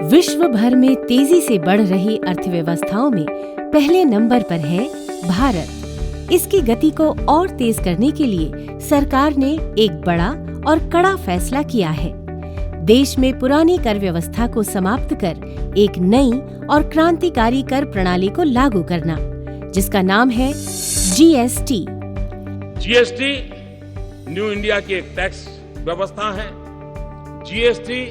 विश्व भर में तेजी से बढ़ रही अर्थव्यवस्थाओं में पहले नंबर पर है भारत। इसकी गति को और तेज करने के लिए सरकार ने एक बड़ा और कड़ा फैसला किया है। देश में पुरानी कर व्यवस्था को समाप्त कर एक नई और क्रांतिकारी कर प्रणाली को लागू करना, जिसका नाम है जीएसटी। जीएसटी न्यू इंडिया की एक टैक्स व्यवस्था है। जीएसटी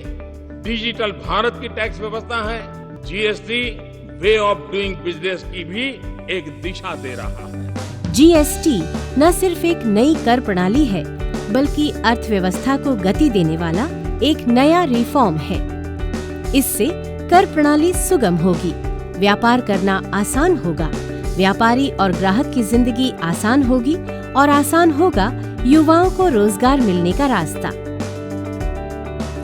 डिजिटल भारत की टैक्स व्यवस्था है। GST way of doing business की भी एक दिशा दे रहा है। जीएसटी न सिर्फ एक नई कर प्रणाली है, बल्कि अर्थव्यवस्था को गति देने वाला एक नया रिफॉर्म है। इससे कर प्रणाली सुगम होगी, व्यापार करना आसान होगा, व्यापारी और ग्राहक की जिंदगी आसान होगी और आसान होगा युवाओं को रोजगार मिलने का रास्ता।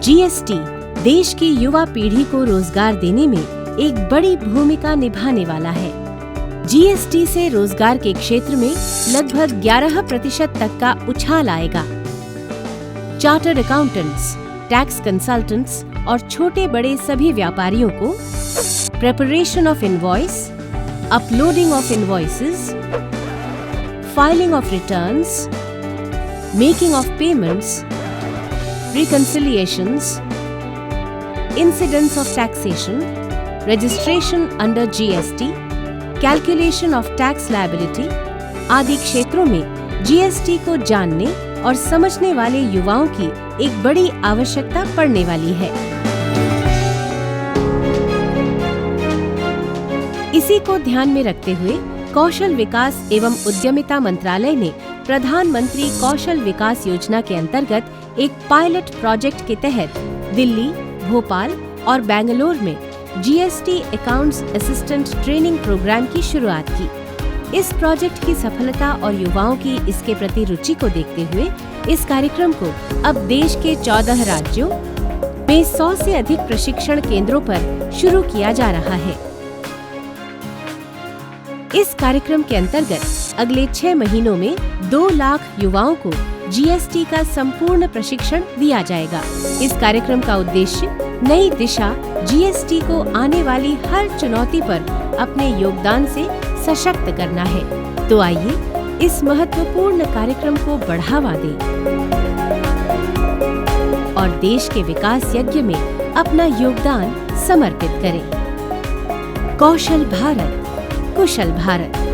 जीएसटी देश की युवा पीढ़ी को रोजगार देने में एक बड़ी भूमिका निभाने वाला है। जीएसटी से रोजगार के क्षेत्र में लगभग 11% तक का उछाल आएगा। चार्टर्ड अकाउंटेंट्स, टैक्स कंसल्टेंट्स और छोटे बड़े सभी व्यापारियों को preparation of invoice, uploading of invoices, filing of returns, making of payments, reconciliations, incidence of taxation, registration under GST, calculation of tax liability आदि क्षेत्रों में जीएसटी को जानने और समझने वाले युवाओं की एक बड़ी आवश्यकता पड़ने वाली है। इसी को ध्यान में रखते हुए कौशल विकास एवं उद्यमिता मंत्रालय ने प्रधानमंत्री कौशल विकास योजना के अंतर्गत एक पायलट प्रोजेक्ट के तहत दिल्ली, भोपाल और बेंगलोर में GST accounts assistant training programme की शुरुआत की। इस प्रोजेक्ट की सफलता और युवाओं की इसके प्रति रुचि को देखते हुए इस कार्यक्रम को अब देश के 14 राज्यों में 100 से अधिक प्रशिक्षण केंद्रों पर शुरू किया जा रहा है। इस कार्यक्रम के अंतर्गत अगले 6 महीनों में 2 लाख युवाओं को जीएसटी का संपूर्ण प्रशिक्षण दिया जाएगा। इस कार्यक्रम का उद्देश्य नई दिशा जीएसटी को आने वाली हर चुनौती पर अपने योगदान से सशक्त करना है। तो आइए इस महत्वपूर्ण कार्यक्रम को बढ़ावा दें और देश के विकास यज्ञ में अपना योगदान समर्पित करें। कौशल भारत, कुशल भारत।